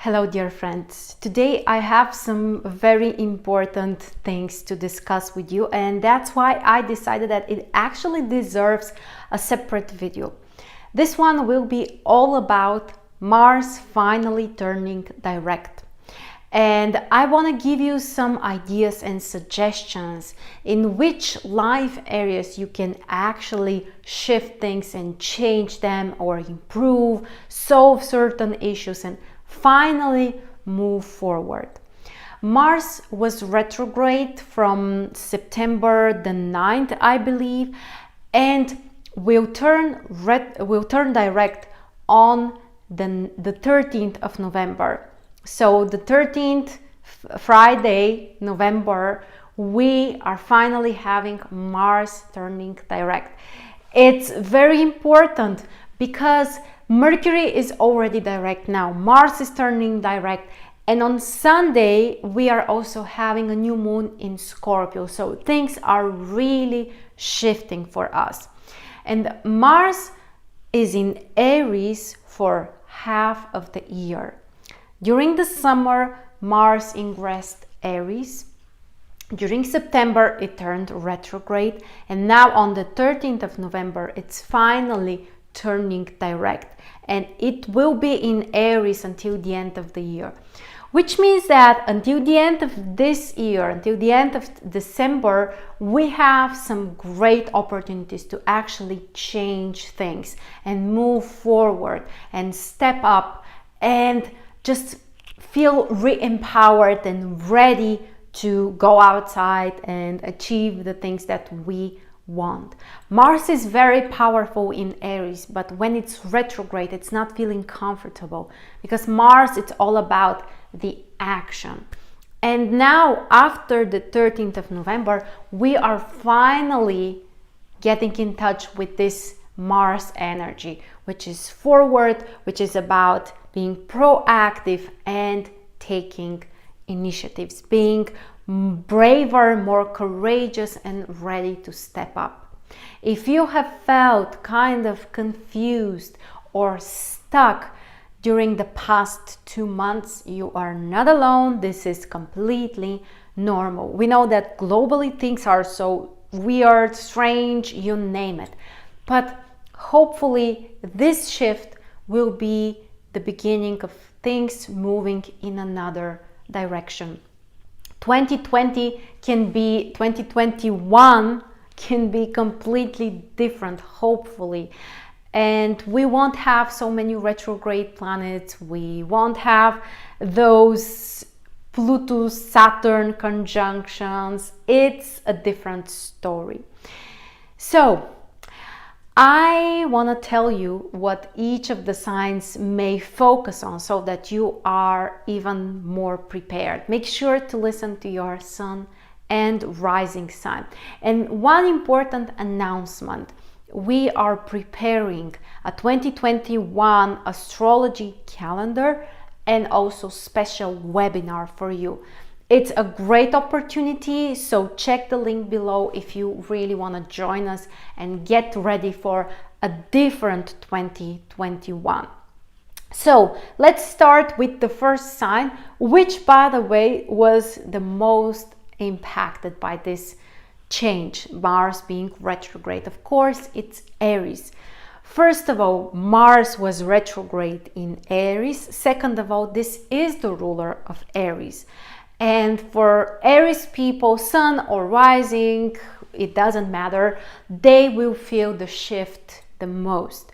Hello, dear friends. Today I have some very important things to discuss with you, and that's why I decided that it actually deserves a separate video. This one will be all about Mars finally turning direct. And I want to give you some ideas and suggestions in which life areas you can actually shift things and change them or improve, solve certain issues, and finally move forward. Mars was retrograde from September the 9th, I believe, and will turn direct on the 13th of November. So the 13th Friday, November, we are finally having Mars turning direct. It's very important because Mercury is already direct now. Mars is turning direct. And on Sunday, we are also having a new moon in Scorpio. So things are really shifting for us. And Mars is in Aries for half of the year. During the summer, Mars ingressed Aries. During September, it turned retrograde. And now on the 13th of November, it's finally turning direct. And it will be in Aries until the end of the year. Which means that until the end of this year, until the end of December, we have some great opportunities to actually change things and move forward and step up and just feel re-empowered and ready to go outside and achieve the things that we want. Mars is very powerful in Aries, but when it's retrograde, it's not feeling comfortable because Mars, it's all about the action. And now, after the 13th of November, we are finally getting in touch with this Mars energy, which is forward, which is about being proactive and taking initiatives, being braver, more courageous, and ready to step up. If you have felt kind of confused or stuck during the past 2 months, you are not alone. This is completely normal. We know that globally things are so weird, strange, you name it. But hopefully this shift will be the beginning of things moving in another direction. 2021 can be completely different, hopefully. And we won't have so many retrograde planets. We won't have those Pluto-Saturn conjunctions. It's a different story. So I want to tell you what each of the signs may focus on so that you are even more prepared. Make sure to listen to your sun and rising sign. And one important announcement: we are preparing a 2021 astrology calendar and also special webinar for you. It's a great opportunity, so check the link below if you really want to join us and get ready for a different 2021. So let's start with the first sign, which, by the way, was the most impacted by this change, Mars being retrograde. Of course, it's Aries. First of all, Mars was retrograde in Aries. Second of all, this is the ruler of Aries. And for Aries people, sun or rising, it doesn't matter, they will feel the shift the most.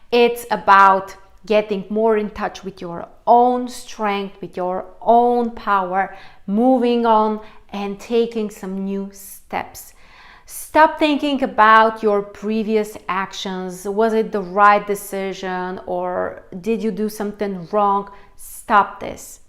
It's about getting more in touch with your own strength, with your own power, moving on and taking some new steps. Stop thinking about your previous actions. Was it the right decision or did you do something wrong? Stop this.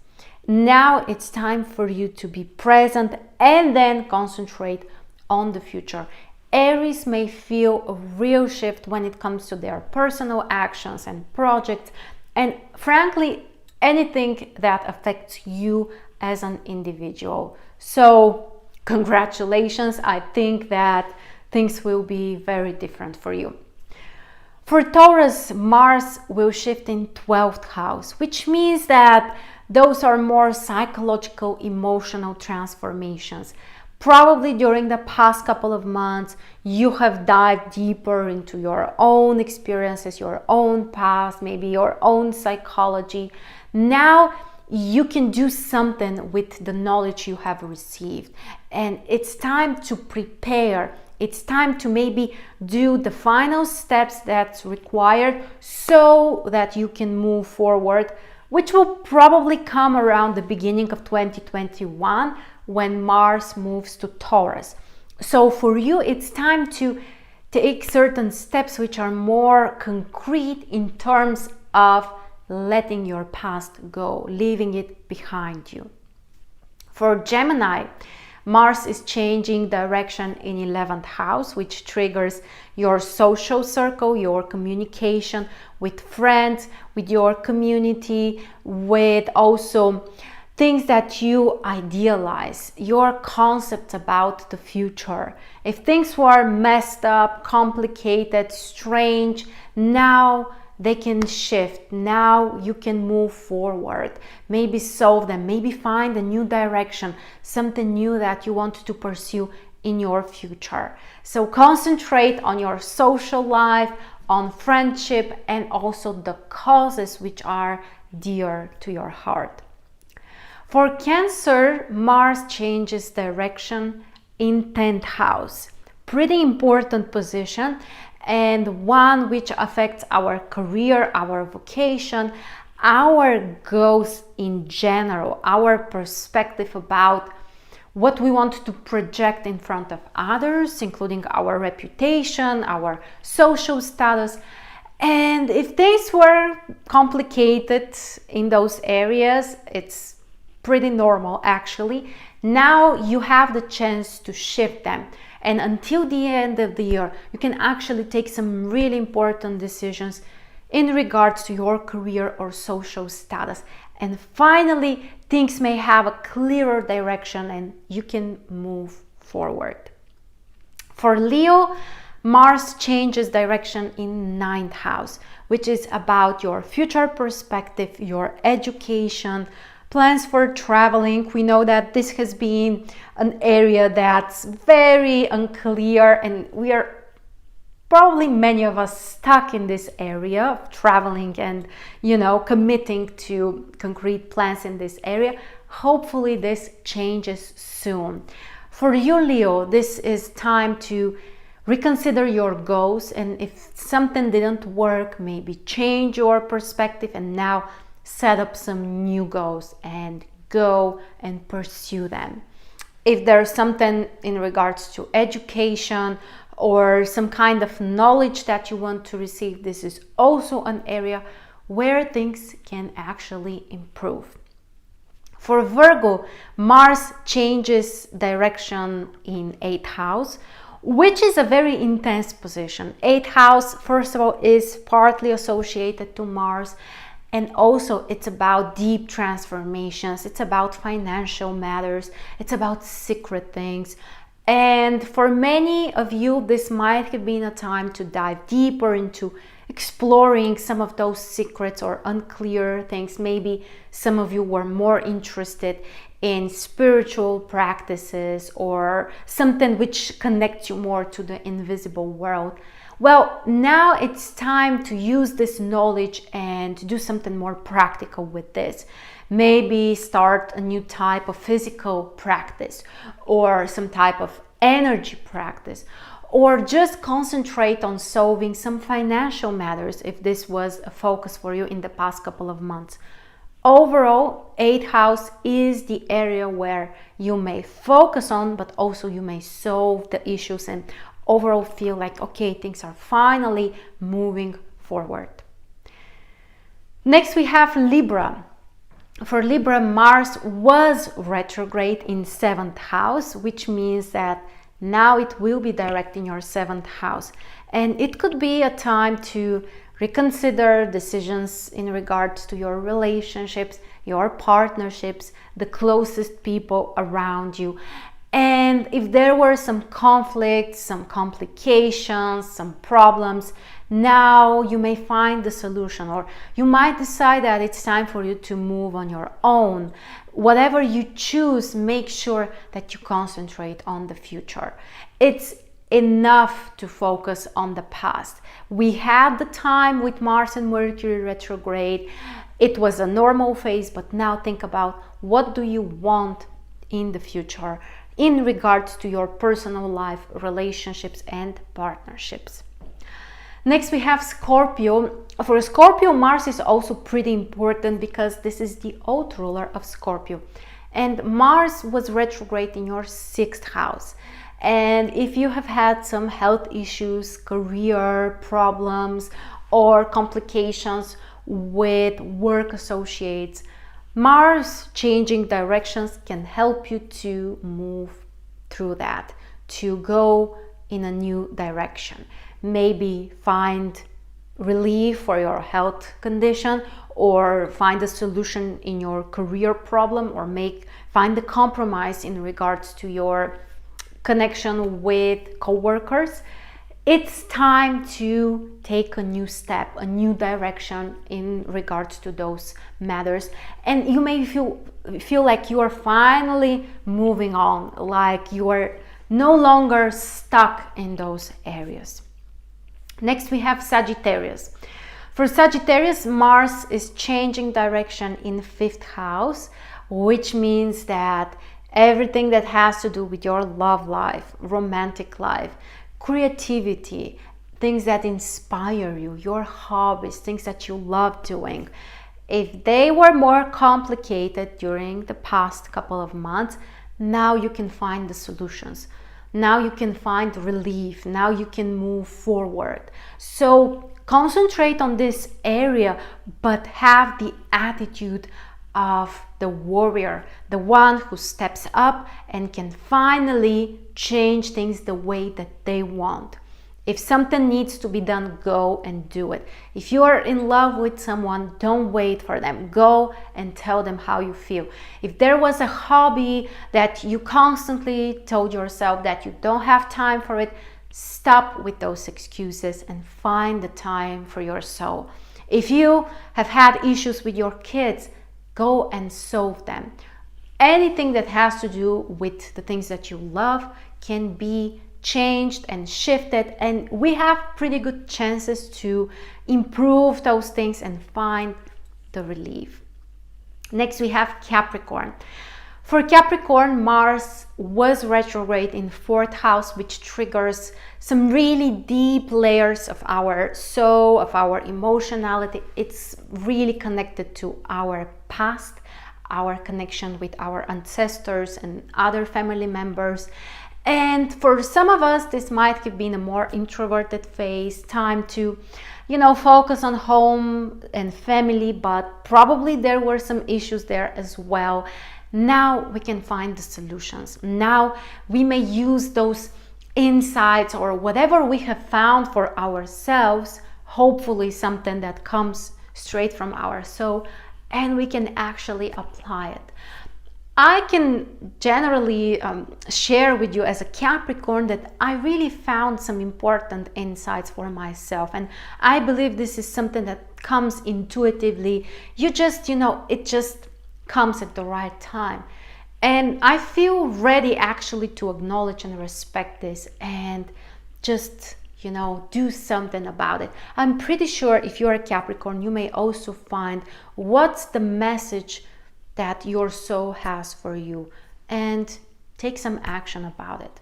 Now it's time for you to be present and then concentrate on the future. Aries may feel a real shift when it comes to their personal actions and projects, and frankly, anything that affects you as an individual. So, congratulations. I think that things will be very different for you. For Taurus, Mars will shift in 12th house, which means that Those are more psychological, emotional transformations. Probably during the past couple of months, you have dived deeper into your own experiences, your own past, maybe your own psychology. Now you can do something with the knowledge you have received. And it's time to prepare. It's time to maybe do the final steps that's required so that you can move forward, which will probably come around the beginning of 2021 when Mars moves to Taurus. So for you, it's time to take certain steps which are more concrete in terms of letting your past go, leaving it behind you. For Gemini, Mars is changing direction in 11th house, which triggers your social circle, your communication with friends, with your community, with also things that you idealize, your concepts about the future. If things were messed up, complicated, strange, now they can shift. Now you can move forward, maybe solve them, maybe find a new direction, something new that you want to pursue in your future. So concentrate on your social life, on friendship, and also the causes which are dear to your heart. For Cancer, Mars changes direction in 10th house. Pretty important position, and one which affects our career, our vocation, our goals in general, our perspective about what we want to project in front of others, including our reputation, our social status. And if things were complicated in those areas, it's pretty normal actually. Now you have the chance to shift them. And until the end of the year, you can actually take some really important decisions in regards to your career or social status. And finally, things may have a clearer direction and you can move forward. For Leo, Mars changes direction in 9th house, which is about your future perspective, your education, plans for traveling. We know that this has been an area that's very unclear, and we are probably many of us stuck in this area of traveling and, committing to concrete plans in this area. Hopefully this changes soon. For you, Leo, this is time to reconsider your goals, and if something didn't work, maybe change your perspective and now set up some new goals and go and pursue them. If there's something in regards to education or some kind of knowledge that you want to receive, this is also an area where things can actually improve. For Virgo, Mars changes direction in 8th house, which is a very intense position. 8th house, first of all, is partly associated to Mars. And also it's about deep transformations, it's about financial matters, it's about secret things. And for many of you, this might have been a time to dive deeper into exploring some of those secrets or unclear things. Maybe some of you were more interested in spiritual practices or something which connects you more to the invisible world. Well, now it's time to use this knowledge and to do something more practical with this. Maybe start a new type of physical practice or some type of energy practice, or just concentrate on solving some financial matters if this was a focus for you in the past couple of months. Overall, 8th house is the area where you may focus on, but also you may solve the issues and overall feel like, okay, things are finally moving forward. Next we have Libra. For Libra, Mars was retrograde in 7th house, which means that now it will be direct in your 7th house. And it could be a time to reconsider decisions in regards to your relationships, your partnerships, the closest people around you. And if there were some conflicts, some complications, some problems, Now you may find the solution, or you might decide that it's time for you to move on your own. Whatever you choose, make sure that you concentrate on the future. It's enough to focus on the past. We had the time with Mars and Mercury retrograde. It was a normal phase, but now think about what do you want in the future in regards to your personal life, relationships, and partnerships. Next, we have Scorpio. For Scorpio, Mars is also pretty important because this is the oath ruler of Scorpio. And Mars was retrograde in your 6th house. And if you have had some health issues, career problems, or complications with work associates, Mars changing directions can help you to move through that, to go in a new direction. Maybe find relief for your health condition, or find a solution in your career problem, or find a compromise in regards to your connection with coworkers. It's time to take a new step, a new direction in regards to those matters. And you may feel like you are finally moving on, like you are no longer stuck in those areas. Next, we have Sagittarius. For Sagittarius, Mars is changing direction in 5th house, which means that everything that has to do with your love life, romantic life, creativity, things that inspire you, your hobbies, things that you love doing, if they were more complicated during the past couple of months, now you can find the solutions. Now you can find relief. Now you can move forward. So concentrate on this area, but have the attitude of the warrior, the one who steps up and can finally change things the way that they want. If something needs to be done, go and do it. If you are in love with someone, don't wait for them. Go and tell them how you feel. If there was a hobby that you constantly told yourself that you don't have time for it, stop with those excuses and find the time for your soul. If you have had issues with your kids, go and solve them. Anything that has to do with the things that you love can be changed and shifted, and we have pretty good chances to improve those things and find the relief. Next, we have Capricorn. For Capricorn, Mars was retrograde in 4th house, which triggers some really deep layers of our soul, of our emotionality. It's really connected to our past, our connection with our ancestors and other family members. And for some of us, this might have been a more introverted phase, time to, focus on home and family, but probably there were some issues there as well. Now we can find the solutions. Now we may use those insights or whatever we have found for ourselves, hopefully something that comes straight from our soul, and we can actually apply it. I can generally share with you as a Capricorn that I really found some important insights for myself, and I believe this is something that comes intuitively. You just, it just comes at the right time, and I feel ready actually to acknowledge and respect this and just do something about it. I'm pretty sure if you're a Capricorn, you may also find what's the message that your soul has for you and take some action about it.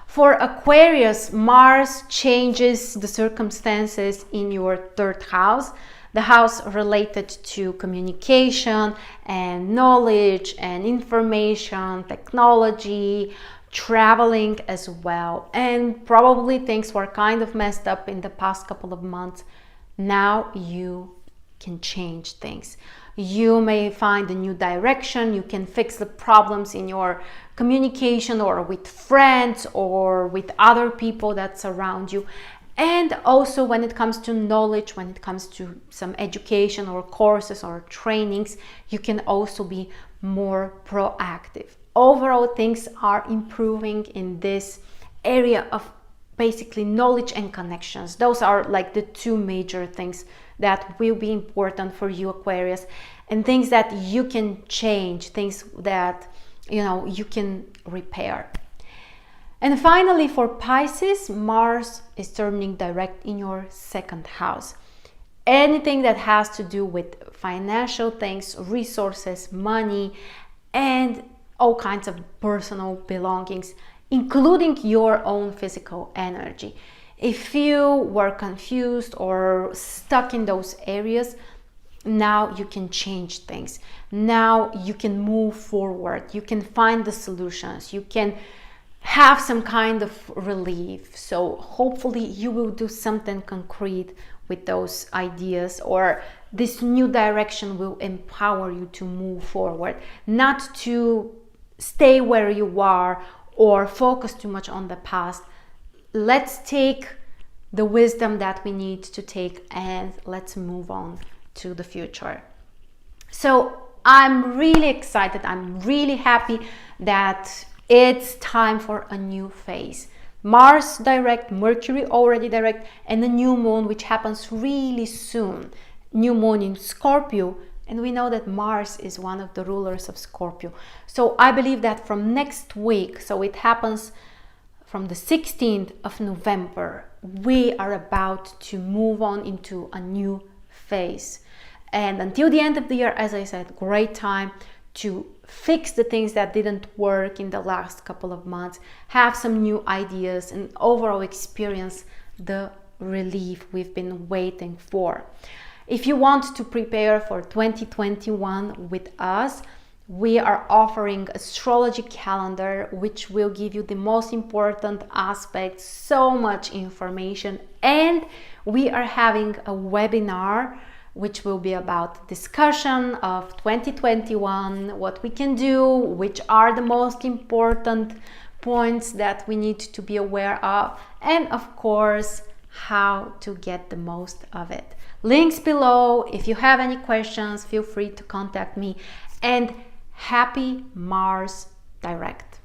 For Aquarius, Mars changes the circumstances in your 3rd house, the house related to communication and knowledge and information, technology, traveling as well. And probably things were kind of messed up in the past couple of months. Now you can change things. You may find a new direction. You can fix the problems in your communication or with friends or with other people that surround you. And also when it comes to knowledge, when it comes to some education or courses or trainings, you can also be more proactive. Overall, things are improving in this area of basically knowledge and connections. Those are like the two major things that will be important for you, Aquarius, and things that you can change, things that, you know, you can repair. And finally, for Pisces, Mars is turning direct in your second house. Anything that has to do with financial things, resources, money, and all kinds of personal belongings, including your own physical energy. If you were confused or stuck in those areas, now you can change things. Now you can move forward. You can find the solutions. You can have some kind of relief. So hopefully you will do something concrete with those ideas, or this new direction will empower you to move forward, not to stay where you are or focus too much on the past. Let's take the wisdom that we need to take and let's move on to the future. So I'm really excited. I'm really happy that it's time for a new phase. Mars direct, Mercury already direct, and the new moon, which happens really soon. New moon in Scorpio, and we know that Mars is one of the rulers of Scorpio. So I believe that from next week, so it happens from the 16th of November, we are about to move on into a new phase. And until the end of the year, as I said, great time to fix the things that didn't work in the last couple of months, have some new ideas, and overall experience the relief we've been waiting for. If you want to prepare for 2021 with us, we are offering astrology calendar, which will give you the most important aspects, so much information, and we are having a webinar which will be about discussion of 2021, what we can do, which are the most important points that we need to be aware of, and of course, how to get the most of it. Links below. If you have any questions, feel free to contact me. And happy Mars direct.